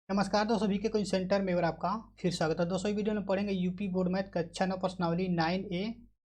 नमस्कार दोस्तों, वी के कोचिंग सेंटर में एक बार आपका फिर स्वागत है। दोस्तों वीडियो में पढ़ेंगे यूपी बोर्ड मैथ कक्षा 9 प्रश्नावली 9A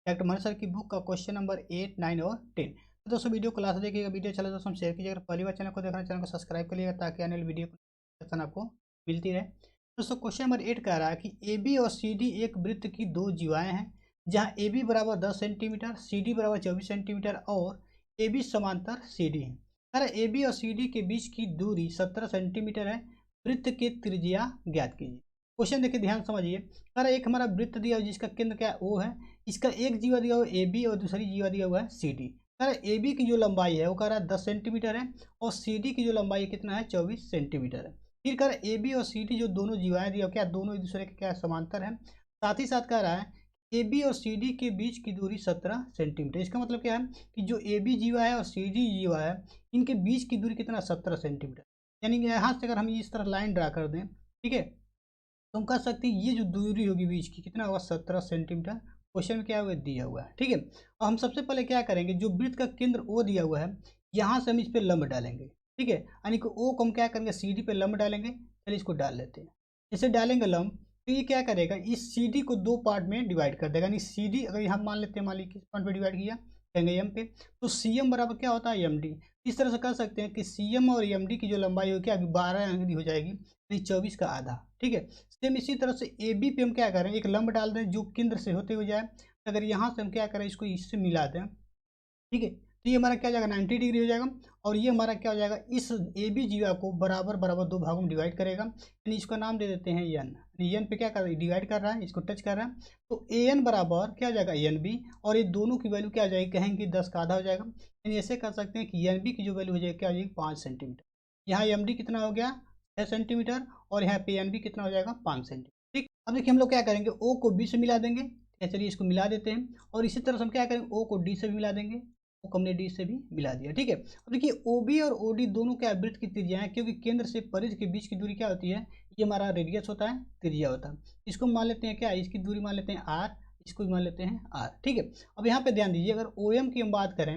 डॉक्टर मनु सर की बुक का क्वेश्चन नंबर 8, 9 और 10। तो दोस्तों वीडियो क्लास देखिएगा, वीडियो चले दोस्तों शेयर कीजिएगा, पहली बार चैनल को देखना चैनल को सब्सक्राइब करिएगा ताकि आने वाली वीडियो को आपको मिलती रहे। दोस्तों क्वेश्चन नंबर 8 कह रहा है कि ए बी और सी डी एक वृत्त की दो जीवाएँ हैं, जहाँ ए बी बराबर 10 सेंटीमीटर, सी डी बराबर 24 सेंटीमीटर और ए बी समांतर सी डी है। कह रहा है ए बी और सी डी के बीच की दूरी 17 सेंटीमीटर है, वृत्त की त्रिज्या ज्ञात कीजिए। क्वेश्चन देखिए, ध्यान समझिए। कह रहा है एक हमारा वृत्त दिया हुआ जिसका केंद्र क्या है ओ है, इसका एक जीवा दिया हुआ ए बी और दूसरी जीवा दिया हुआ है सी डी। कह रहा है ए बी की जो लंबाई है वो कह रहा है 10 सेंटीमीटर है और सी डी की जो लंबाई है कितना है 24 सेंटीमीटर है। फिर कह रहा है ए बी और सी डी जो दोनों जीवाएं दिया क्या दोनों एक दूसरे के क्या समांतर है। साथ ही साथ कह रहा है ए बी और सी डी के बीच की दूरी 17 सेंटीमीटर। इसका मतलब क्या है कि जो ए बी जीवा है और सी डी जीवा है इनके बीच की दूरी कितना 17 सेंटीमीटर। यानी कि यहाँ से अगर हम इस तरह लाइन ड्रा कर दें, ठीक है, तो हम कह सकते हैं ये जो दूरी होगी बीच की कितना होगा 17 सेंटीमीटर। क्वेश्चन में क्या हुआ दिया हुआ है, ठीक है। और हम सबसे पहले क्या करेंगे, जो वृत्त का केंद्र ओ दिया हुआ है यहाँ से हम इस पे लंब डालेंगे, ठीक है। यानी कि ओ को हम क्या करेंगे सी डी पे लंब डालेंगे। चलिए इसको डाल लेते हैं। जैसे डालेंगे लंब तो ये क्या करेगा, इस सी डी को दो पार्ट में डिवाइड कर देगा। यानी सी डी अगर हम मान लेते हैं, मान लीजिए किस पार्ट में डिवाइड किया कहेंगे एम पे, तो सी एम बराबर क्या होता है एम डी। इस तरह से कर सकते हैं कि सी एम और एम डी की जो लंबाई होगी अभी 12 हो जाएगी, यानी 24 का आधा, ठीक है। सेम इसी तरह से ए बी पे हम क्या करें, एक लंब डाल दें जो केंद्र से होते हुए जाए। अगर यहाँ से हम क्या करें इसको इससे मिला दें, ठीक है, तो ये हमारा क्या हो जाएगा 90 डिग्री हो जाएगा। और ये हमारा क्या हो जाएगा, इस ए बी जीवा को बराबर बराबर दो भागों में डिवाइड करेगा। यानी इसका नाम दे देते हैं एन। एन पे क्या कर रहा है डिवाइड कर रहा है, इसको टच कर रहा है, तो ए एन बराबर क्या हो जाएगा एन बी। और ये दोनों की वैल्यू क्या हो जाएगी, कहेंगे 10 का आधा हो जाएगा। यानी ऐसे कर सकते हैं कि एन बी की जो वैल्यू हो जाएगी क्या हो जाएगी 5 सेंटीमीटर। यहाँ एम डी कितना हो गया 6 सेंटीमीटर और यहाँ पे एन बी कितना हो जाएगा 5 सेंटीमीटर। ठीक, अब देखिए हम लोग क्या करेंगे ओ को बी से मिला देंगे। चलिए इसको मिला देते हैं और इसी तरह से हम क्या करेंगे ओ को डी से भी मिला देंगे। ओ को हमने डी से भी मिला दिया, ठीक है। अब देखिए ओ बी और ओ डी दोनों क्या वृत्त की त्रिज्या है, क्योंकि केंद्र से परिधि के बीच की दूरी क्या होती है, ये हमारा रेडियस होता है, त्रिज्या होता है। इसको मान लेते हैं क्या, इसकी दूरी मान लेते हैं आर, इसको भी मान लेते हैं आर, ठीक है। अब यहाँ पे ध्यान दीजिए, अगर ओ एम की हम बात करें,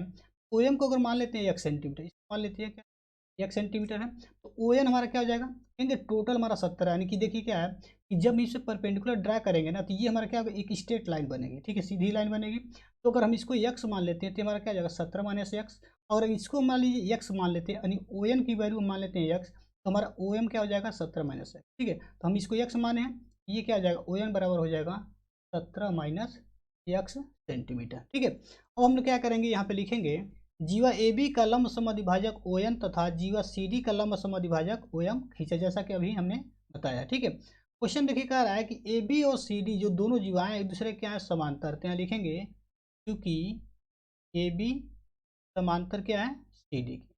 ओ एम को अगर मान लेते हैं 1 सेंटीमीटर, इसको मान लेते हैं क्या 1 सेंटीमीटर है, तो ओ एन हमारा क्या हो जाएगा, कहेंगे टोटल हमारा 70 है। यानी कि देखिए क्या है कि जब इसे परपेंडिकुलर ड्रा करेंगे ना तो ये हमारा क्या होगा एक स्ट्रेट लाइन बनेगी, ठीक है, सीधी लाइन बनेगी। तो अगर हम इसको यक्स मान लेते हैं तो हमारा क्या हो जाएगा 17 माइनस यक्स। और इसको मान लीजिए यक्स मान लेते हैं, यानी ओ एन की वैल्यू मान लेते हैं यक्स, तो हमारा ओ एम क्या हो जाएगा 17 माइनस यक्स, ठीक है। तो हम इसको यक्स माने हैं, ये क्या हो जाएगा ओ एन बराबर हो जाएगा 17 माइनस यक्स सेंटीमीटर, ठीक है। अब हम लोग क्या करेंगे यहाँ पे लिखेंगे जीवा ए बी का लंब समद्विभाजक ओ एन तथा जीवा सी डी का लंब समद्विभाजक ओ एम खींचा, जैसा कि अभी हमने बताया, ठीक है। क्वेश्चन देखिए कह रहा है कि ए बी और सी डी जो दोनों जीवाएं एक दूसरे के क्या है समांतर, तो यहाँ लिखेंगे क्योंकि ए बी समांतर क्या है सी डी की,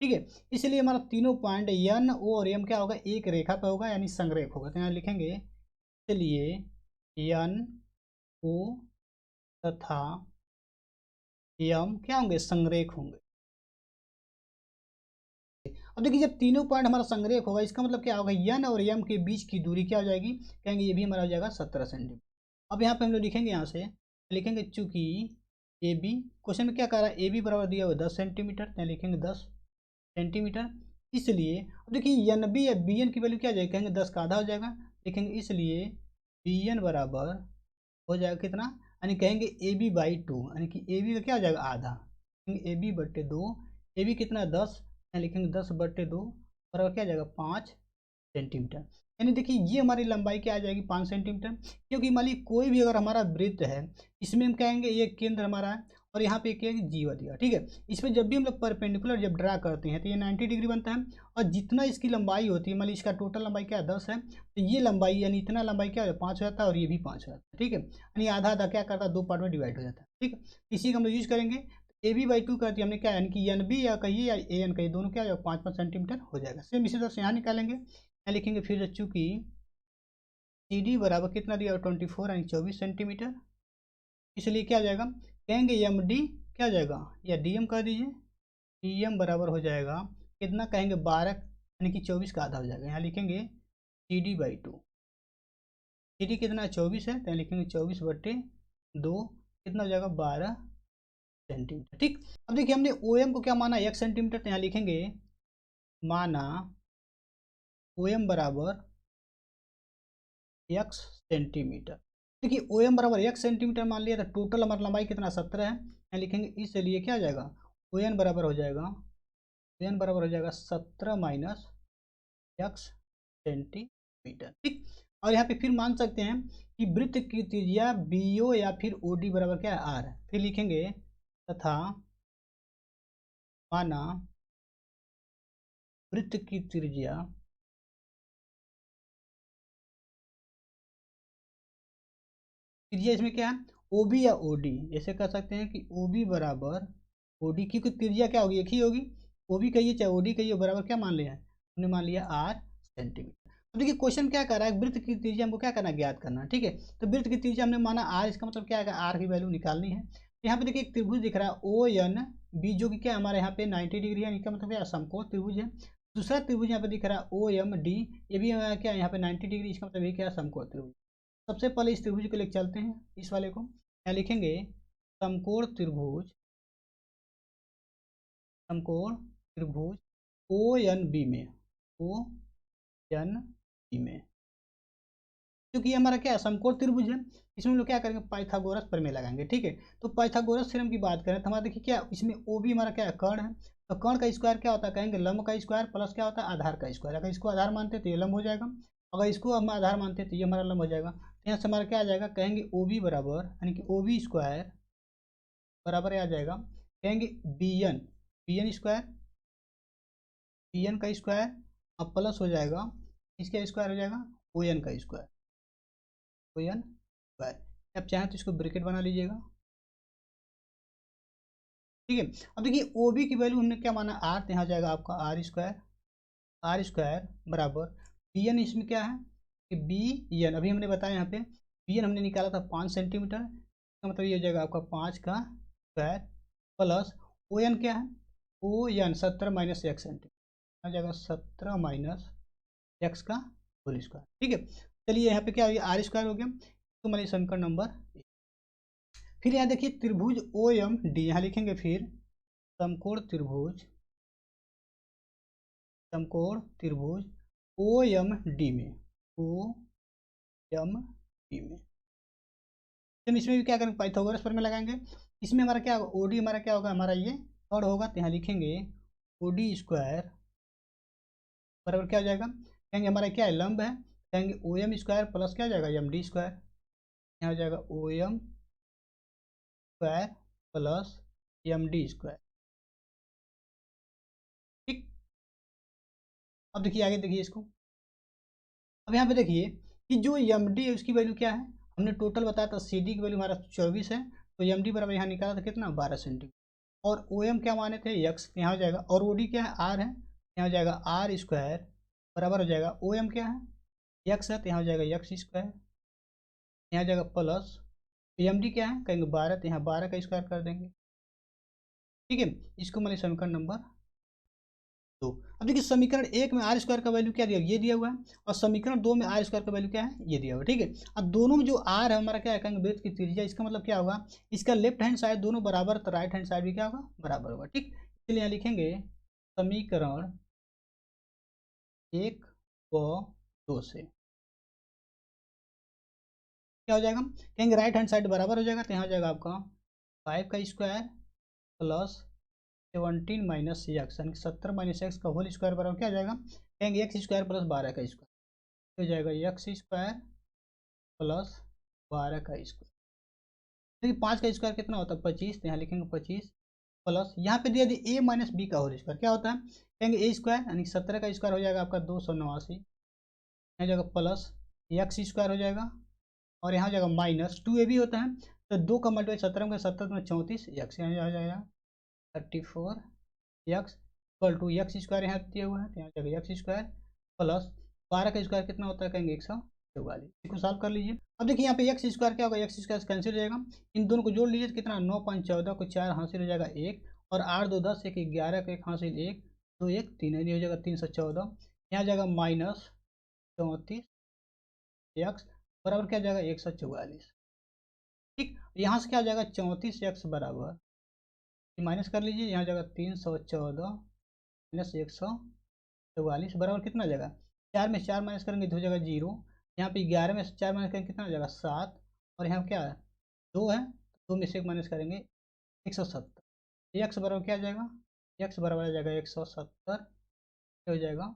ठीक है। इसलिए हमारा तीनों पॉइंट एन ओ और एम क्या होगा एक रेखा पे होगा, यानी संरेख होगा। तो यहाँ लिखेंगे चलिए एन ओ तथा एम क्या होंगे संरेख होंगे। अब देखिए जब तीनों पॉइंट हमारा संरेख होगा इसका मतलब क्या होगा, एन और एम के बीच की दूरी क्या हो जाएगी, कहेंगे ये भी हमारा हो जाएगा 17 सेंटीमीटर। अब यहाँ पे हम लोग लिखेंगे, यहाँ से लिखेंगे चूंकि ए बी, क्वेश्चन में क्या कह रहा है ए बी बराबर दिया हुआ 10 सेंटीमीटर, यहाँ लिखेंगे 10 सेंटीमीटर। इसलिए अब देखिए एन बी या बी एन की वैल्यू क्या हो जाएगी, कहेंगे 10 का आधा हो जाएगा, लिखेंगे इसलिए बी एन बराबर हो जाएगा कितना, यानी कहेंगे ए बी बाई 2, यानी कि ए बी का क्या हो जाएगा आधा, ए बी बट्टे 2, ए बी कितना 10, यहाँ लिखेंगे 10 बट्टे 2 बराबर क्या आ जाएगा 5 सेंटीमीटर। यानी देखिए ये हमारी लंबाई क्या आ जाएगी 5 सेंटीमीटर। क्योंकि मान लीजिए कोई भी अगर हमारा वृत्त है इसमें हम कहेंगे ये केंद्र हमारा है और यहाँ पे क्या है जीवा दिया, ठीक है। इसमें जब भी हम लोग परपेंडिकुलर जब ड्रा करते हैं तो ये 90 डिग्री बनता है। और जितना इसकी लंबाई होती है, मान लीजिए इसका टोटल लंबाई क्या है 10 है, तो ये लंबाई यानी इतना लंबाई क्या हो जाता है 5 हो जाता है और ये भी 5 हो जाता है, ठीक है। यानी आधा आधा क्या करता है दो पार्ट में डिवाइड हो जाता है, ठीक है। इसी का हम लोग यूज करेंगे। ए बी बाई 2 कर दिया हमने क्या, यानी कि एन बी या कहिए या ए एन कहिए दोनों क्या हो जाएगा 5 सेंटीमीटर हो जाएगा। सेम इसी तरह से यहाँ निकालेंगे, यहाँ लिखेंगे फिर चूंकि सी डी बराबर कितना दिया 24 यानी 24 सेंटीमीटर, इसलिए क्या हो जाएगा, कहेंगे एम डी क्या हो जाएगा या डी एम कर दीजिए, डी एम बराबर हो जाएगा कितना, कहेंगे 12 यानी कि 24 का आधा हो जाएगा। यहाँ लिखेंगे C D by 2, C D कितना 24 है, तो यहाँ लिखेंगे 24 बट्टे 2 कितना हो जाएगा 12 सेंटीमीटर, ठीक। अब देखिए हमने ओ एम को क्या माना 1 सेंटीमीटर, तो यहाँ लिखेंगे माना ओ एम बराबर x सेंटीमीटर। देखिए ओ एम बराबर x सेंटीमीटर मान लिया, तो टोटल हमारी लंबाई कितना 17 है, यहाँ लिखेंगे, इसलिए क्या आ जाएगा ओ एन बराबर हो जाएगा, ओ एन बराबर हो जाएगा 17 माइनस x सेंटीमीटर। ठीक, और यहाँ पे फिर मान सकते हैं कि वृत्त की त्रिज्या बी ओ या फिर ओ डी बराबर क्या है आर है। फिर लिखेंगे तथा माना वृत्त की त्रिज्या इसमें क्या है ओ बी या ओ डी, ऐसे कह सकते हैं कि ओ बी बराबर ओ डी, क्योंकि त्रिज्या क्या होगी एक ही होगी, ओ बी कहिए चाहे ओ डी कहिए, बराबर क्या मान लिया है हमने, मान लिया आर सेंटीमीटर। अब देखिए क्वेश्चन क्या कर रहा है, वृत्त की त्रिज्या हमको क्या करना है ज्ञात करना है। ठीक है, तो वृत्त की त्रिज्या हमने माना आर, इसका मतलब क्या है आर की वैल्यू निकालनी है। यहाँ पे देखिए एक त्रिभुज दिख रहा है ओ एन बी, जो कि क्या हमारे यहाँ पे 90 डिग्री है, इसका मतलब क्या समकोण त्रिभुज है। दूसरा त्रिभुज यहाँ पे दिख रहा है ओ एम डी, ये भी क्या यहाँ पे 90 डिग्री, इसका मतलब ये क्या समकोण त्रिभुज। सबसे पहले इस त्रिभुज को लेकर चलते हैं, इस वाले को यहाँ लिखेंगे समकोण त्रिभुज, समकोण त्रिभुज ओ एन बी में, ओ एन बी में, क्योंकि हमारा क्या है समकोण त्रिभुज है, इसमें हम लोग क्या करेंगे पाइथागोरस प्रमेय लगाएंगे। ठीक है, तो पाइथागोरस थ्योरम की बात करें तो हमारा देखिए क्या इसमें ओ भी हमारा क्या है कर्ण है, तो कर्ण का स्क्वायर क्या होता है कहेंगे लंब का स्क्वायर प्लस क्या होता है आधार का स्क्वायर। अगर इसको आधार मानते हैं तो ये लंब हो जाएगा, अगर इसको हम आधार मानते हैं तो ये हमारा लंब हो जाएगा। तो यहाँ से हमारा क्या आ जाएगा कहेंगे ओ बी बराबर, यानी कि ओ बी स्क्वायर बराबर आ जाएगा कहेंगे B N, B N square, B N का स्क्वायर अब प्लस हो जाएगा इसका स्क्वायर हो जाएगा ओ एन का स्क्वायर, ओ एन स्क्वायर। अब चाहें तो इसको ब्रैकेट बना लीजिएगा। ठीक है, अब देखिए ओ बी की वैल्यू हमने क्या माना आर, तो यहाँ जाएगा आपका आर स्क्वायर, आर स्क्वायर बराबर बी एन, इसमें क्या है कि बी एन अभी हमने बताया यहाँ पे बी एन हमने निकाला था 5 सेंटीमीटर, इसका मतलब ये हो जाएगा आपका 5 का स्क्वायर प्लस ओ एन क्या है O N 17 minus x centimetre, आ जाएगा 17 माइनस एक्स का होल स्क्वायर। ठीक है, चलिए यहाँ पे क्या हो गया आर स्क्वायर हो गया, तो हमारे समीकरण नंबर। फिर यहाँ देखिए त्रिभुज ओ एम डी, यहाँ लिखेंगे फिर समकोण त्रिभुज, समकोण त्रिभुज ओ एम डी में, ओ एम डी में हम इसमें भी क्या करेंगे पाइथागोरस प्रमेय लगाएंगे। इसमें हमारा क्या होगा ओ डी हमारा क्या होगा हमारा ये और होगा, तो यहाँ लिखेंगे ओ डी स्क्वायर बराबर क्या हो जाएगा कहेंगे हमारा क्या है लंब है, कहेंगे ओ एम स्क्वायर प्लस क्या हो जाएगा एम डी स्क्वायर, यहाँ हो जाएगा O M square plus M D square. ठीक, अब देखिए आगे देखिए इसको, अब यहाँ पे देखिए कि जो एम डी है उसकी वैल्यू क्या है, हमने टोटल बताया था सी डी की वैल्यू हमारा 24 है, तो एम डी बराबर यहाँ निकाला था कितना 12 सेंटीमीटर, और ओ एम क्या माने थे एक्स, यहाँ हो जाएगा, और ओ डी क्या है आर है, यहाँ हो जाएगा आर स्क्वायर बराबर हो जाएगा ओ एम क्या है एक्स है, तो यहाँ हो जाएगा एक्स स्क्वायर, यहाँ हो जाएगा प्लस एम डी क्या है कहेंगे 12, तो यहाँ 12 का स्क्वायर कर देंगे। ठीक है, इसको मैंने समीकरण नंबर 2। अब देखिए समीकरण 1 में आर स्क्वायर का वैल्यू क्या दिया ये दिया हुआ है, और समीकरण 2 में आर स्क्वायर का वैल्यू क्या है ये दिया हुआ है। ठीक है, अब दोनों में जो आर है हमारा क्या है कहेंगे वृत्त की त्रिज्या, इसका मतलब क्या होगा इसका लेफ्ट हैंड साइड दोनों बराबर, तो राइट हैंड साइड भी क्या होगा बराबर होगा। ठीक, इसलिए यहाँ लिखेंगे समीकरण 1 व 2 से क्या हो जाएगा कहेंगे राइट हैंड साइड बराबर हो जाएगा, तो यहाँ हो जाएगा आपका 5 का स्क्वायर प्लस 17 माइनस एक्स, यानी 17 माइनस एक्स का होल स्क्वायर बराबर क्या हो जाएगा कहेंगे एक्स स्क्वायर प्लस 12 का स्क्वायर, हो जाएगा एक्स स्क्वायर प्लस 12 का स्क्वायर। देखिए 5 का स्क्वायर कितना होता है 25, तो यहाँ लिखेंगे 25 प्लस यहाँ पे दिया दिया ए माइनस बी का होल स्क्वायर क्या होता है कहेंगे ए स्क्वायर, यानी 17 का स्क्वायर हो जाएगा आपका 289, यहाँ जाएगा प्लस एक्स स्क्वायर हो जाएगा, और यहाँ जाएगा माइनस 2 ए भी होता है, तो 2 का मल्टीप्लाई 17 में 17 में 34 एक्स, यहाँ आ जाएगा 34 x equal to x square यहाँ दिया हुआ है, तो यहाँ जाएगा एक्स स्क्वायर प्लस 12 का स्क्वायर कितना होता है कहेंगे 144, इसको सॉल्व कर लीजिए। अब देखिए यहाँ पे एक्स स्क्वायर क्या होगा एक्स स्क्वायर कैंसिल हो जाएगा, इन दोनों को जोड़ लीजिए तो कितना 9 5 14 को 4 हासिल हो जाएगा 1, और 8 2 10 1 11 का 1 हासिल 1 2 1 3 हो जाएगा 314, यहाँ जाएगा माइनस 34 एक्स बराबर क्या जाएगा 144। ठीक, यहाँ से क्या आ जाएगा 34 एक्स बराबर माइनस कर लीजिए, यहाँ जाएगा 314 माइनस 144 बराबर कितना आ जाएगा 4 में 4 माइनस करेंगे तो हो जाएगा 0। यहाँ पे 11 में से 4 माइनस करेंगे कितना हो जाएगा 7। और यहाँ क्या है 2 है, 2 में से 1 माइनस करेंगे 170। एक्स बराबर क्या आ जाएगा, एक्स बराबर आ जाएगा 170 हो जाएगा।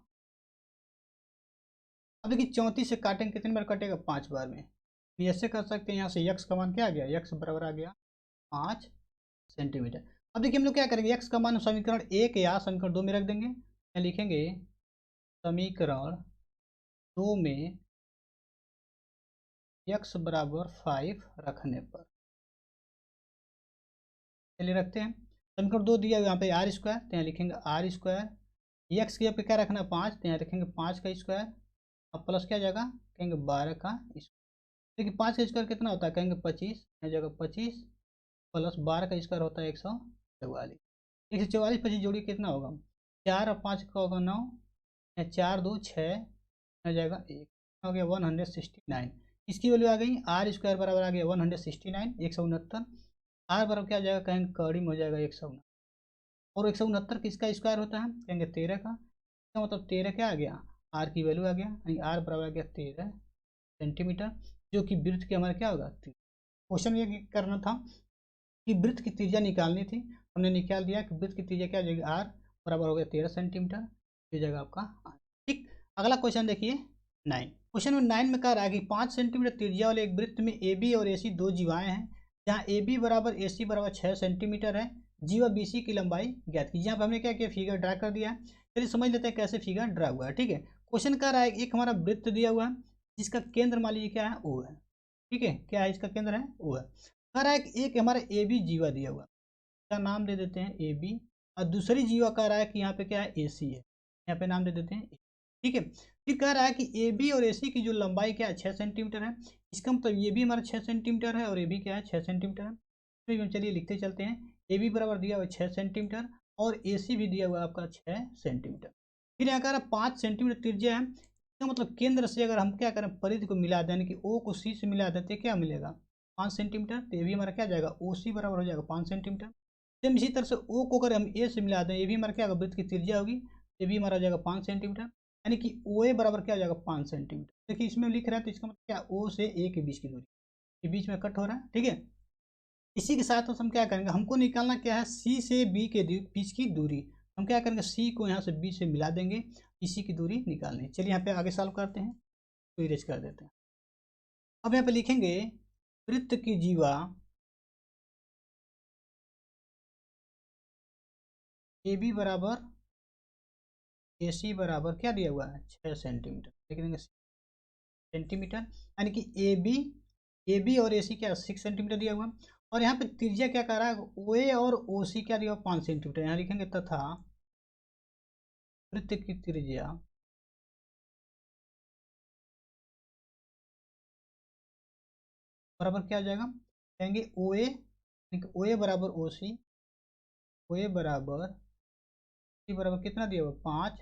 अब देखिए 34 से काटेंगे कितनी बार कटेगा 5 बार में। तो ऐसे कर सकते हैं, यहाँ से यक्स का मान क्या आ गया, यक्स बराबर आ गया 5 सेंटीमीटर। अब देखिए हम लोग क्या करेंगे, यक्स का मान समीकरण 1 या समीकरण 2 में रख देंगे। यहाँ लिखेंगे समीकरण 2 में यक्स बराबर 5 रखने पर, चलिए रखते हैं। समीकरण 2 दिया यहाँ पे आर स्क्वायर, तो यहाँ लिखेंगे आर स्क्वायर। यक्स की यहाँ पे क्या रखना है 5, तो यहाँ रखेंगे 5 का स्क्वायर। अब प्लस क्या जाएगा, कहेंगे 12 का स्क्वायर। देखिए 5 का स्क्वायर कितना होता है, कहेंगे 25, यहाँ जगह 25 प्लस 12 का स्क्वायर होता है 144। 144 25 जोड़ी कितना होगा, 4 और 5 का होगा 9, या 4 2 6 हो जाएगा 1, हो गया 169। इसकी वैल्यू आ गई आर स्क्वायर बराबर आ गया 169 169। आर बराबर क्या आ जाएगा, कहेंगे कड़ी में हो जाएगा 169। और 169 किसका स्क्वायर होता है, कहेंगे 13 का। इसका मतलब 13 क्या आ गया, आर की वैल्यू आ गया, यानी आर बराबर आ गया 13 सेंटीमीटर, जो कि वृत्त के हमारा क्या होगा। क्वेश्चन ये करना था कि वृत्त की त्रिज्या निकालनी थी, हमने निकाल दिया कि वृत्त की त्रिज्या क्या आ जाएगी, आर बराबर हो गया 13 सेंटीमीटर, ये जाएगा आपका आर। ठीक, अगला क्वेश्चन देखिए 9। क्वेश्चन में 9 में कह रहा है कि 5 सेंटीमीटर त्रिज्या वाले एक वृत्त में ए बी और ए सी दो जीवाएं हैं, जहाँ ए बी बराबर ए सी बराबर 6 सेंटीमीटर है। जीवा बी सी की लंबाई ज्ञात कीजिए। यहाँ पर हमने क्या किया, फिगर ड्रा कर दिया है। चलिए समझ लेते हैं कैसे फिगर ड्रा हुआ है। ठीक है, क्वेश्चन कह रहा है एक हमारा वृत्त दिया हुआ है जिसका केंद्र मान लीजिए क्या है, ओ है। ठीक है, क्या है इसका केंद्र है, ओ है। कह रहा है कि एक हमारा ए बी जीवा दिया हुआ, का नाम दे देते हैं ए बी, और दूसरी जीवा कह रहा है कि यहाँ पे क्या है ए सी है, यहाँ पे नाम दे देते हैं A। ठीक है, फिर कह रहा है कि ए बी और ए सी की जो लंबाई क्या है 6 सेंटीमीटर है। इसका मतलब ये भी हमारा 6 सेंटीमीटर है और ये भी क्या है 6 सेंटीमीटर है। तो हम चलिए लिखते चलते हैं, ए बी बराबर दिया हुआ 6 सेंटीमीटर और ए सी भी दिया हुआ है आपका 6 सेंटीमीटर। फिर यहाँ कह रहा है 5 सेंटीमीटर त्रिज्या है। इसका मतलब केंद्र से अगर हम क्या करें, परिधि को मिला दें, यानी कि ओ को सी से मिला देते क्या मिलेगा 5 सेंटीमीटर। तो ये भी हमारा क्या जाएगा, ओ सी बराबर हो जाएगा 5 सेंटीमीटर। सेम इसी तरह से ओ को अगर हम ए से मिला दें, ये भी हमारा क्या होगा, वृत्त की त्रिज्या होगी, ये भी हमारा जाएगा 5 सेंटीमीटर, यानी कि ओ ए बराबर क्या हो जाएगा 5 सेंटीमीटर। देखिए इसमें लिख रहा है तो इसका मतलब क्या, ओ से ए के बीच की दूरी, के बीच में कट हो रहा है। ठीक है, इसी के साथ हम क्या करेंगे, हमको निकालना क्या है, सी से बी के बीच की दूरी। हम क्या करेंगे, सी को यहाँ से बी से मिला देंगे, इसी की दूरी निकालनी है। चलिए यहाँ पे आगे सॉल्व करते हैं, तो इरेज कर देते हैं। अब यहाँ पे लिखेंगे वृत्त की जीवा ए बी बराबर ए सी बराबर क्या दिया हुआ है 6 सेंटीमीटर, लिख देंगे सेंटीमीटर, यानी कि ए बी और ए सी क्या 6 सेंटीमीटर दिया हुआ। और यहाँ पे त्रिज्या क्या कर रहा है, ओ ए और ओ सी क्या दिया हुआ 5 सेंटीमीटर। यहाँ लिखेंगे तथा वृत्त की त्रिज्या बराबर क्या आ जाएगा, कहेंगे ओ ए, ओ ए बराबर ओ सी, ओ ए बराबर सी बराबर कितना दिया हुआ 5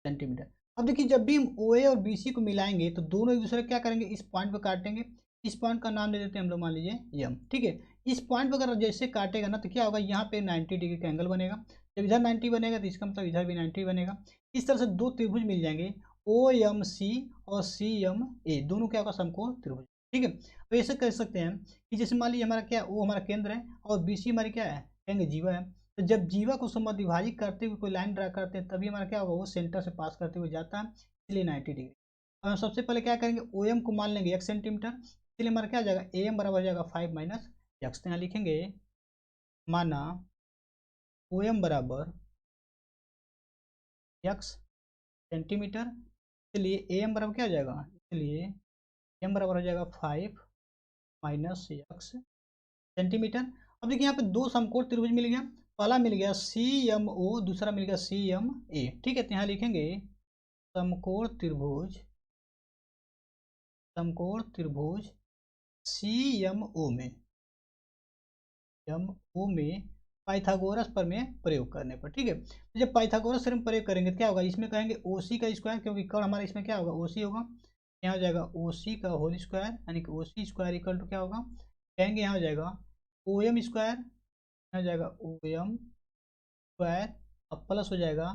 सेंटीमीटर। अब देखिए जब भी हम ओ ए और बी सी को मिलाएंगे तो दोनों एक दूसरे क्या करेंगे, इस पॉइंट पर काटेंगे। इस पॉइंट का नाम दे देते हैं हम लोग, मान लीजिए यम। ठीक है, इस पॉइंट पर अगर जैसे काटेगा ना तो क्या होगा, यहाँ पे 90 डिग्री का एंगल बनेगा। जब इधर 90 बनेगा तो इसका मतलब इधर भी 90 बनेगा। इस तरह से दो त्रिभुज मिल जाएंगे, ओ एम सी और सी एम ए, दोनों क्या होगा समकोण त्रिभुज। ठीक है, तो ऐसे कह सकते हैं कि जैसे मान लीजिए हमारा क्या, वो हमारा केंद्र है और बी सी हमारी क्या है, कहेंगे जीवा है। तो जब जीवा को समद्विभाजित विभाजित करते हुए कोई लाइन ड्रा करते हैं तभी हमारा क्या होगा, वो सेंटर से पास करते हुए जाता है, इसलिए 90 डिग्री। और हम सबसे पहले क्या करेंगे, ओ एम को मान लेंगे 1 सेंटीमीटर, इसलिए हमारा क्या आ जाएगा, ए एम बराबर हो जाएगा 5 माइनस एक्स। यहाँ लिखेंगे माना ओ एम बराबर एक्स सेंटीमीटर, इसलिए ए एम बराबर क्या हो जाएगा, इसलिए एम बराबर हो जाएगा 5 माइनस एक्स सेंटीमीटर। अब देखिए यहाँ पे दो समकोण त्रिभुज मिल गया, पहला मिल गया सी एम ओ, दूसरा मिल गया सी एम ए। ठीक है, तो यहाँ लिखेंगे समकोण त्रिभुज, समकोण त्रिभुज सी एम ओ में, एम ओ में पाइथागोरस पर में प्रयोग करने पर। ठीक है, तो जब पाइथागोरस पर प्रयोग करेंगे तो क्या होगा, इसमें कहेंगे ओ सी का स्क्वायर, क्योंकि कर्ण हमारा इसमें क्या होगा ओ सी होगा, यहाँ हो जाएगा ओ सी का होल स्क्वायर, यानी कि ओ सी स्क्वायर इक्वल टू क्या होगा, कहेंगे यहाँ हो जाएगा ओ एम स्क्वायर, यहाँ हो जाएगा ओ एम स्क्वायर, अब प्लस हो जाएगा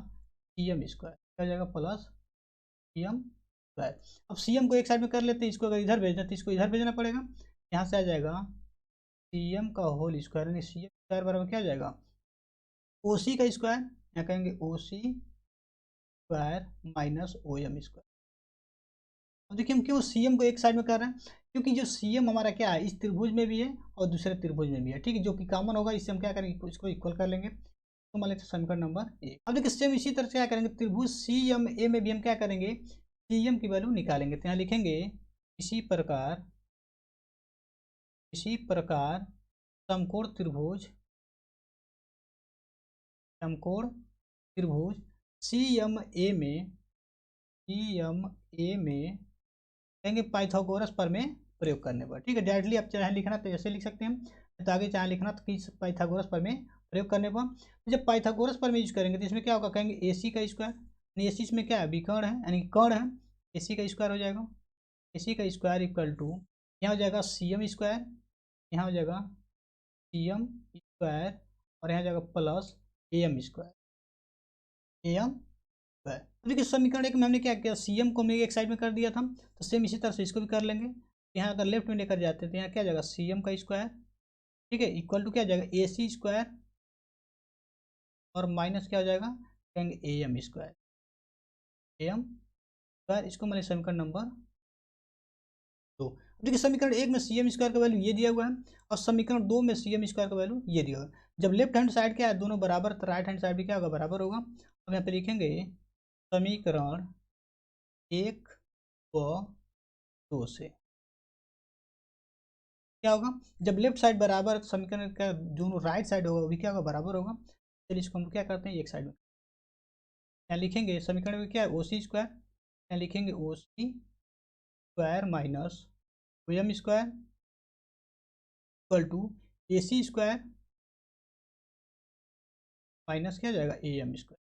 सी एम स्क्वायर, क्या हो जाएगा प्लस सी एम स्क्वायर। अब सी एम को एक साइड में कर लेते हैं, इसको अगर इधर भेजना तो इसको इधर भेजना पड़ेगा। यहाँ से आ जाएगा सी एम का होल स्क्वायर, यानी सी एम स्क्वायर बराबर क्या आ जाएगा, ओ सी का स्क्वायर, यहाँ कहेंगे O C square minus O M square. अब देखिए हम क्यों सी एम को एक साइड में कर रहे हैं, क्योंकि जो सी एम हमारा क्या है, इस त्रिभुज में भी है और दूसरे त्रिभुज में भी है, ठीक है, जो कि कॉमन होगा, इससे हम क्या करेंगे, इसको इक्वल कर लेंगे। तो मान लेते हैं समीकरण नंबर 1। अब देखिए सेम इसी तरह से क्या करेंगे, त्रिभुज सी एम ए में भी हम क्या करेंगे, सी एम की वैल्यू निकालेंगे। तो यहाँ लिखेंगे इसी प्रकार समकोण त्रिभुज सी एम ए में कहेंगे पाइथागोरस प्रमेय प्रयोग करने पर, ठीक है। डायरेक्टली आप चाहे लिखना तो ऐसे लिख सकते हैं, तो आगे चाहे लिखना तो किस पाइथागोरस प्रमेय प्रयोग करने पर। तो जब पाइथागोरस प्रमेय यूज करेंगे तो इसमें क्या होगा, कहेंगे ए सी का स्क्वायर, ए सी इसमें क्या है, विकर्ण है यानी कर्ण है, ए सी का स्क्वायर हो जाएगा, ए सी का स्क्वायर इक्वल टू यहाँ हो जाएगा सी एम स्क्वायर, यहाँ हो जाएगा सी एम स्क्वायर और यहाँ जाएगा plus A M square, A M square. तो देखिए समीकरण 1 में हमने क्या किया, सी एम को हमने एक साइड में कर दिया था, तो सेम इसी तरह से इसको भी कर लेंगे। यहाँ अगर लेफ्ट में लेकर जाते हैं तो यहाँ क्या जाएगा सी एम का स्क्वायर, ठीक है, इक्वल टू क्या जाएगा ए सी स्क्वायर और माइनस क्या हो जाएगा, कहेंगे ए एम स्क्वायर, इसको मैंने समीकरण नंबर 2। देखिए समीकरण 1 में सी एम स्क्वायर का वैल्यू ये दिया हुआ है और समीकरण 2 में सी एम स्क्वायर का वैल्यू ये दिया हुआ है। जब लेफ्ट हैंड साइड क्या है, दोनों बराबर, तो राइट हैंड साइड भी क्या होगा, बराबर होगा। अब यहाँ पे लिखेंगे समीकरण 1 व 2 से क्या होगा, जब लेफ्ट साइड बराबर, समीकरण का जो राइट साइड होगा वो भी क्या होगा, बराबर होगा। चलिए इसको हम क्या करते हैं, एक साइड में यहाँ लिखेंगे समीकरण में क्या है, ओ सी स्क्वायर, यहाँ लिखेंगे O C square minus O M square equal to A C square minus क्या जाएगा ए एम स्क्वायर।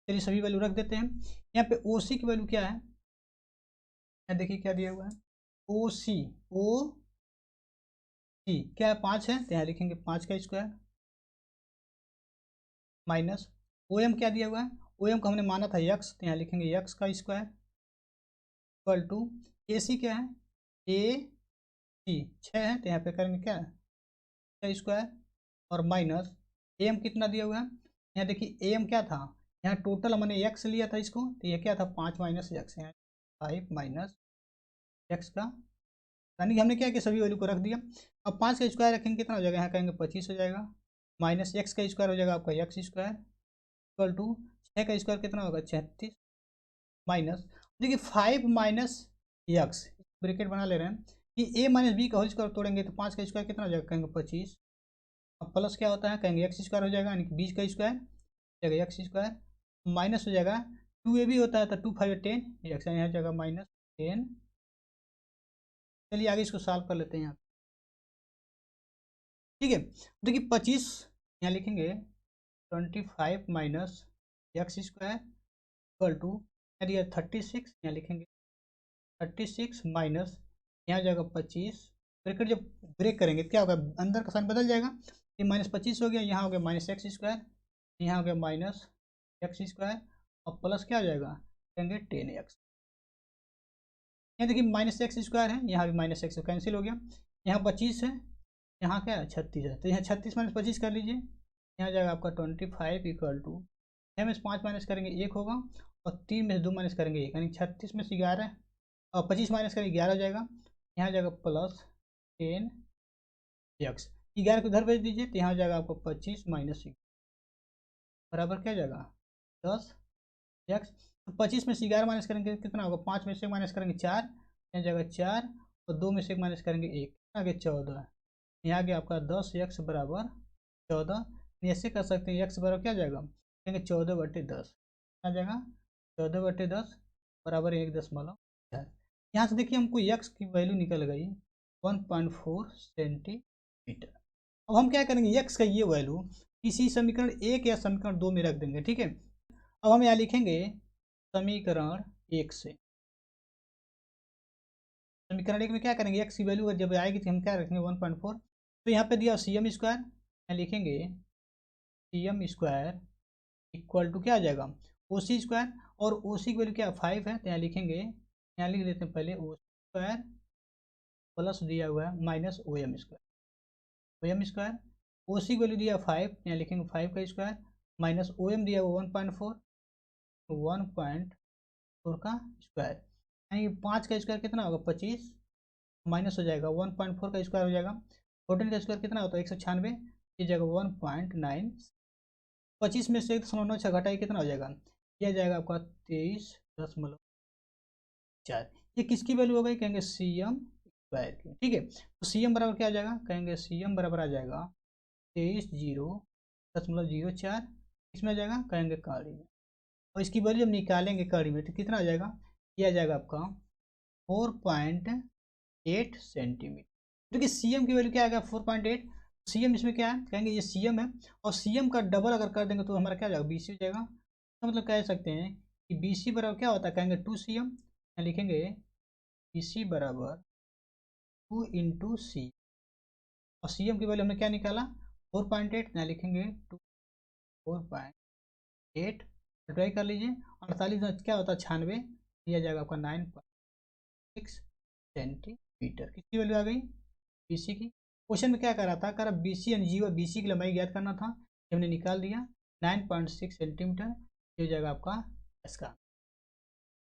चलिए सभी वैल्यू रख देते हैं। यहाँ पे ओ सी की वैल्यू क्या है, यहाँ देखिए क्या दिया हुआ है, ओ सी क्या है, 5 है, तो यहाँ लिखेंगे 5 का स्क्वायर माइनस ओ एम क्या दिया हुआ है, ओ एम को हमने माना था यक्स, तो यहाँ लिखेंगे यक्स का स्क्वायर इक्वल टू ए सी क्या है, ए सी 6 है, तो यहाँ पे करेंगे क्या है स्क्वायर और माइनस ए एम कितना दिया हुआ है, यहाँ देखिए ए एम क्या था, यहाँ टोटल हमने एक्स लिया था इसको, तो ये क्या था 5 माइनस एक्स, यहाँ 5 माइनस एक्स का, यानी कि हमने क्या किया, सभी वैल्यू को रख दिया। अब 5 का स्क्वायर रखेंगे कितना हो जाएगा, यहाँ कहेंगे 25 हो जाएगा, माइनस एक्स का स्क्वायर हो जाएगा आपका एक्स स्क्वायर इक्वल टू 6 का स्क्वायर कितना होगा 36 माइनस, देखिए 5 माइनस एक्स, ब्रैकेट बना ले रहे हैं कि ए माइनस बी का होल स्क्वायर तोड़ेंगे तो 5 का स्क्वायर कितना हो जाएगा, कहेंगे 25। अब प्लस क्या होता है, कहेंगे एक्स स्क्वायर हो जाएगा, यानी कि 20 का स्क्वायर जाएगा एक्स स्क्वायर माइनस हो जाएगा 2 ए भी होता है तो 2 5 10 एक्स, यहाँ जाएगा माइनस 10। चलिए आगे इसको सॉल्व कर लेते हैं यहाँ, ठीक है। देखिए 25 यहाँ लिखेंगे 25 minus x square equal to दिया 36, यहाँ लिखेंगे 36 माइनस यहाँ जाएगा 25, ब्रैकेट जब ब्रेक करेंगे क्या होगा, अंदर का साइन बदल जाएगा, ये -25 हो गया, यहाँ हो गया माइनस एक्स स्क्वायर, यहाँ हो गया माइनस एक्स स्क्वायर और प्लस क्या हो जाएगा, कहेंगे 10x। यहाँ देखिए माइनस एक्स स्क्वायर है, यहाँ भी माइनस एक्स कैंसिल हो गया, यहाँ 25 है, यहाँ क्या है 36 है, तो यहाँ 36 माइनस 25 कर लीजिए, यहाँ जाएगा आपका 25 इक्वल टू, यहाँ में से 5 माइनस करेंगे 1 होगा और 3 में से 2 माइनस करेंगे 1, यानी 36 में से 11 और 25 माइनस करेंगे 11 हो जाएगा, यहाँ जाएगा प्लस 10x, 11 को इधर भेज दीजिए तो यहाँ जाएगा आपको 25 माइनस बराबर क्या जाएगा 10x। तो 25 में से 11 माइनस करेंगे कितना होगा, 5 में से 1 माइनस करेंगे 4, यहाँ जाएगा 4 और 2 में से 1 माइनस करेंगे 1, आगे 14, यहाँ गया आपका 10x बराबर 14। ऐसे कर सकते हैं x बराबर क्या जाएगा, कहेंगे 14/10, आ जाएगा 14/10 बराबर 1.4। यहाँ से देखिए हमको x की वैल्यू निकल गई 1.4 सेंटीमीटर। अब हम क्या करेंगे, x का ये वैल्यू किसी समीकरण 1 या समीकरण 2 में रख देंगे, ठीक है। अब हम यहाँ लिखेंगे समीकरण 1 से, समीकरण 1 में क्या करेंगे, x की वैल्यू जब आएगी तो हम क्या रखेंगे 1.4, तो यहाँ पे दिया सी एम स्क्वायर, यहाँ लिखेंगे C M square equal to क्या आ जाएगा ओ सी स्क्वायर, और ओ सी की वैल्यू क्या 5 है, तो यहाँ लिखेंगे, यहाँ लिख देते हैं पहले ओ स्क्वायर प्लस दिया हुआ है minus O M square, O M square, O C की वैल्यू दिया 5, यहाँ लिखेंगे 5 का स्क्वायर माइनस ओ एम दिया हुआ 1.4, 1.4 का स्क्वायर, यानी 5 का स्क्वायर कितना होगा 25, माइनस हो जाएगा 1.4 का स्क्वायर हो जाएगा, 14 का स्क्वायर कितना होता है 196, ये जाएगा 1.9, 25 में से 1.96 घटाई कितना हो जाएगा, यह जाएगा आपका 23.4। ये किसकी वैल्यू हो गई, कहेंगे सी एम स्क्वायर की, ठीक है। तो सी एम बराबर क्या आ जाएगा, कहेंगे सी एम बराबर आ जाएगा 23.04, इसमें आ जाएगा कहेंगे कड़ी में, और इसकी वैल्यू हम निकालेंगे कड़ी में तो कितना आ जाएगा, ये आ जाएगा आपका 4.8 सेंटीमीटर। देखिए सी एम की वैल्यू क्या आएगा 4.8, सी एम इसमें क्या है, कहेंगे ये सी एम है, और सी एम का डबल अगर कर देंगे तो हमारा क्या जाएगा, बी सी हो जाएगा। तो मतलब कह सकते हैं कि बी सी बराबर क्या होता है, कहेंगे 2 सी एम, लिखेंगे बी सी बराबर 2 इंटू सी, और सी एम की वैल्यू हमने क्या निकाला 4.8, यहाँ लिखेंगे 4.8, ट्राई कर लीजिए, 48 क्या होता है 96, दिया जाएगा आपका 9.6 सेंटीमीटर, किसकी वैल्यू आ गई बी सी की। क्वेश्चन में क्या कर रहा था, कर बी सी एन जी और बी सी की लंबाई ज्ञात करना था, हमने निकाल दिया 9.6 सेंटीमीटर, ये हो जाएगा आपका इसका।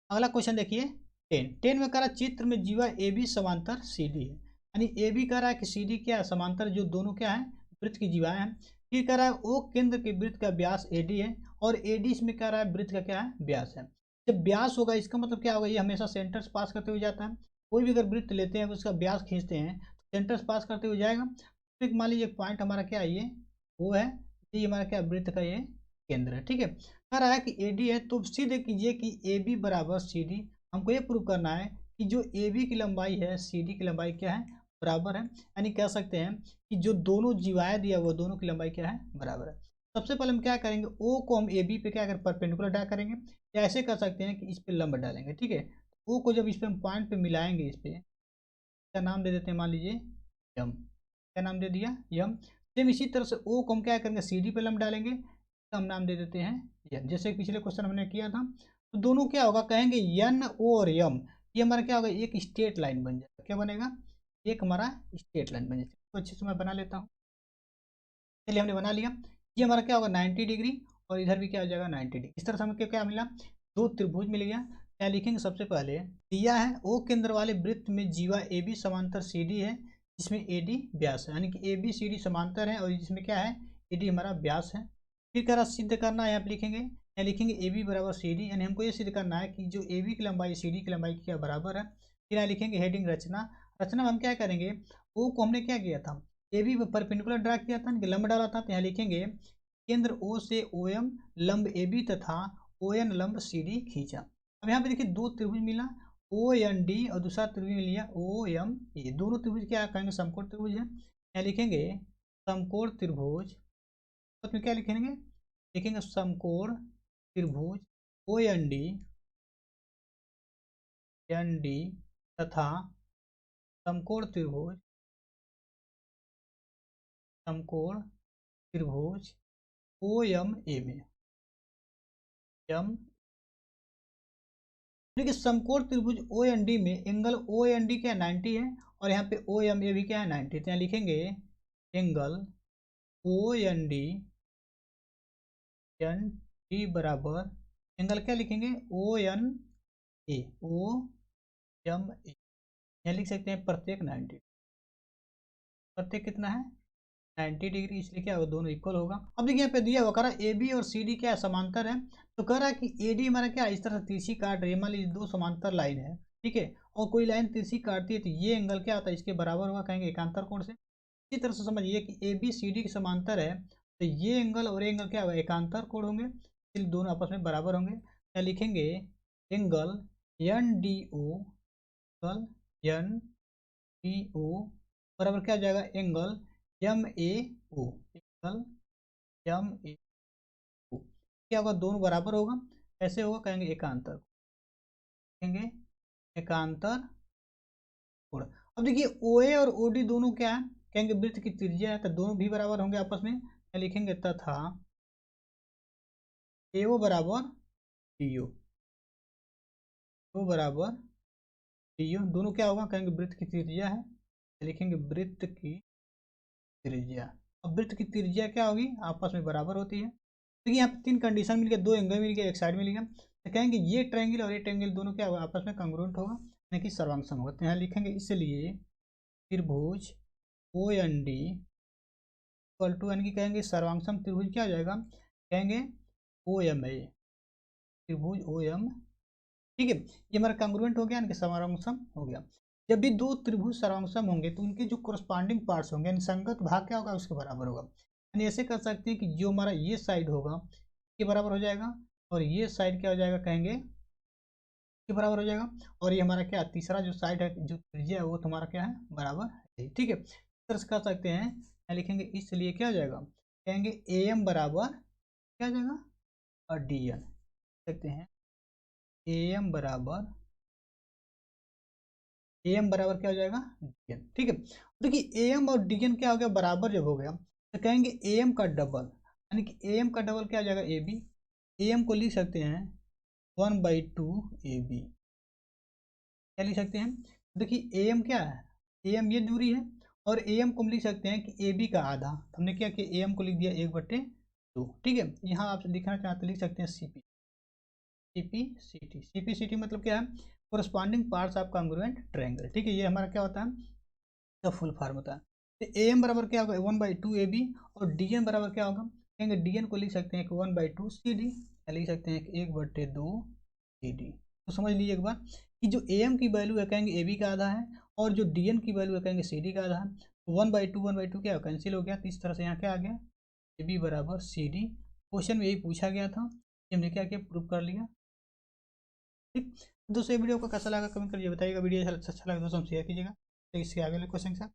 अगला क्वेश्चन देखिए 10 में कह रहा चित्र में जीवा ए बी समांतर सी डी है, यानी ए बी कह रहा है कि सी डी क्या है समांतर, जो दोनों क्या है वृत्त की जीवाएं हैं। फिर कह रहा है ओ केंद्र के वृत्त का व्यास ए डी है, और ए डी इसमें कह रहा है वृत्त का क्या है व्यास है। जब व्यास होगा इसका मतलब क्या होगा, ये हमेशा सेंटर से पास करते हुए जाता है, कोई भी अगर वृत्त लेते हैं उसका व्यास खींचते हैं तो सेंटर से पास करते हुए जाएगा। तो मान लीजिए पॉइंट हमारा क्या है, ये वो है, ये हमारा क्या वृत्त का ये केंद्र है, ठीक है। कह रहा है कि ए डी है, तो सीधे कीजिए कि ए बी बराबर सी डी, हमको ये प्रूव करना है कि जो ए बी की लंबाई है सी डी की लंबाई क्या है बराबर है, यानी कह सकते हैं कि जो दोनों जीवाएं दिया वो दोनों की लंबाई क्या है बराबर है। सबसे पहले हम क्या करेंगे, ओ को हम ए बी पे क्या करें परपेंडिकुलर ड्रा करेंगे, या ऐसे कर सकते हैं कि इस पे लंब डालेंगे, ठीक है। ओ को जब इस पे हम पॉइंट पे मिलाएंगे, इस पे क्या नाम दे देते हैं, मान लीजिए यम, क्या नाम दे दिया यम। सेम इसी तरह से ओ को हम क्या करेंगे सी डी पे लंब डालेंगे, हम नाम दे देते हैं यम, जैसे पिछले क्वेश्चन हमने किया था। तो दोनों क्या होगा, कहेंगे यन ओ और यम, ये हमारा क्या होगा एक स्ट्रेट लाइन बन जाएगा, क्या बनेगा एक हमारा स्ट्रेट लाइन बन जाएगा। तो अच्छे से मैं बना लेता हूँ, चलिए हमने बना लिया। ये हमारा क्या होगा 90 डिग्री, और इधर भी क्या हो जाएगा 90 डिग्री। इस तरह से हमें क्या मिला, दो त्रिभुज मिल गया। क्या लिखेंगे, सबसे पहले दिया है ओ केंद्र वाले वृत्त में जीवा ए बी समांतर सी डी है, जिसमें ए डी व्यास है, यानी कि ए बी सी डी समांतर है, और जिसमें क्या है ए डी हमारा व्यास है। फिर कह रहा सिद्ध करना है, यहाँ पे लिखेंगे, यहाँ लिखेंगे ए बी बराबर सी डी, यानी हमको ये सिद्ध करना है कि जो ए बी की लंबाई सी डी की लंबाई क्या बराबर है। फिर यहाँ लिखेंगे हेडिंग रचना, रचना में हम क्या करेंगे, ओ को हमने क्या किया था ए बी परपेंडिकुलर ड्रा किया था, लंब डाला था, तो यहाँ लिखेंगे केंद्र ओ से ओ एम लंब ए बी तथा ओ एन लंब सी डी खींचा। अब यहाँ पे देखिए दो त्रिभुज मिला ओ एन डी, और दूसरा त्रिभुज मिल गया ओ एम ए, दोनों त्रिभुज क्या कहेंगे समकोण त्रिभुज है। यहाँ लिखेंगे समकोण त्रिभुज, उसमें क्या लिखेंगे, लिखेंगे समकोण त्रिभुज ओ एन डी तथा समकोण त्रिभुज ओ एम ए में एम। देखिए समकोण त्रिभुज ओ एन डी में एंगल ओ एन डी क्या 90 है, और यहाँ पे ओ एम ए भी क्या है 90, तो यहाँ लिखेंगे एंगल ओ एन डी बराबर एंगल क्या लिखेंगे O N A O M A, यहाँ लिख सकते हैं प्रत्येक 90, प्रत्येक कितना है 90 डिग्री, इसलिए क्या होगा दोनों इक्वल होगा। अब देखिए यहाँ पे दिया हुआ कह रहा है ए बी और सी डी क्या है समांतर है, तो कह रहा है कि ए डी हमारा क्या इस तरह से तिरछी काट रही है, मान लीजिए दो समांतर लाइन है, ठीक है, और कोई लाइन तिरछी काटती है, तो ये एंगल क्या होता है इसके बराबर होगा, कहेंगे एकांतर कोण से। इसी तरह से समझिए कि ए बी सी डी के समांतर है, तो ये एंगल और एंगल क्या होगा एकांतर कोण होंगे, इसलिए दोनों आपस में बराबर होंगे। क्या लिखेंगे angle N D O, angle N D O बराबर क्या हो जाएगा angle M A O, angle M A O, क्या होगा दोनों बराबर होगा, ऐसे होगा कहेंगे एकांतर, कहेंगे एकांतर कोण। अब देखिए ओ ए और ओ डी दोनों क्या है, कहेंगे वृत्त की त्रिज्या है, तो दोनों भी बराबर होंगे आपस में। क्या लिखेंगे तथा ए ओ बराबर डी ओ, ओ बराबर डी ओ, दोनों क्या होगा, कहेंगे वृत्त की त्रिज्या है, लिखेंगे वृत्त की त्रिज्या। अब वृत्त की त्रिज्या क्या होगी, आपस में बराबर होती है। देखिए यहाँ पे तीन कंडीशन मिल गया, दो एंगल मिल गया, एक साइड मिल गया, तो कहेंगे ये ट्रायंगल और ये ट्रायंगल दोनों क्या होगा, आपस में कॉन्ग्रुएंट होगा, यानी कि सर्वांगसम होगा। तो यहाँ लिखेंगे इसलिए त्रिभुज O N D equal to, यानी कि कहेंगे सर्वांगसम त्रिभुज क्या हो जाएगा, कहेंगे ओ एम ए, त्रिभुज ओ एम, ठीक है। ये हमारा कॉन्ग्रुएंट हो गया, यानी कि सर्वांगसम हो गया। जब भी दो त्रिभुज सर्वांगसम होंगे तो उनके जो कोरस्पॉन्डिंग पार्ट्स होंगे, यानी संगत भाग क्या होगा, उसके बराबर होगा। यानी ऐसे कर सकते हैं कि जो हमारा ये साइड होगा के बराबर हो जाएगा, और ये साइड क्या हो जाएगा, कहेंगे के बराबर हो जाएगा, और ये हमारा क्या तीसरा जो साइड है, जो त्रिज्या है, वो तुम्हारा क्या है, बराबर है, ठीक है। इस तरह से कर सकते हैं, यहाँ लिखेंगे इसलिए क्या हो जाएगा, कहेंगे ए एम बराबर क्या हो जाएगा, और डी एन, सकते हैं ए एम बराबर, ए एम बराबर क्या हो जाएगा, डी एन, ठीक है। देखिए ए एम और डी एन क्या हो गया, बराबर जब हो गया तो कहेंगे ए एम का डबल, यानी कि ए एम का डबल क्या हो जाएगा, ए बी। ए एम को लिख सकते हैं 1/2 ए बी, क्या लिख सकते हैं, देखिए ए एम क्या है, ए एम ये दूरी है, और ए एम को हम लिख सकते हैं कि ए बी का आधा, तो हमने क्या किया, ए एम को लिख दिया 1/2, ठीक है। यहाँ आप लिखना चाहते लिख सकते हैं C P, C P C T, C P C T मतलब क्या है, corresponding parts of congruent triangle, ठीक है। ये हमारा क्या होता है, तो फुल फॉर्म होता है। तो ए एम बराबर क्या होगा, 1/2 ए बी, और डी एन बराबर क्या होगा, कहेंगे डी एन को लिख सकते हैं कि 1/2 सी डी, लिख सकते हैं कि 1/2 सी डी। तो समझ लीजिए एक बार कि जो ए एम की वैल्यू है कहेंगे ए बी का आधा है, और जो डी एन की वैल्यू है कहेंगे सी डी का आधा है। 1/2 क्या कैंसिल हो गया, तो इस तरह से यहाँ क्या आ गया, ए बी बराबर सी डी। क्वेश्चन में यही पूछा गया था, ये हमने क्या किया, प्रूव कर लिया, ठीक। दोस्तों ये वीडियो को कैसा लगा कमेंट करिए, बताइएगा। वीडियो अच्छा लगा दोस्तों शेयर कीजिएगा, तो इसके आगे वाले क्वेश्चन के साथ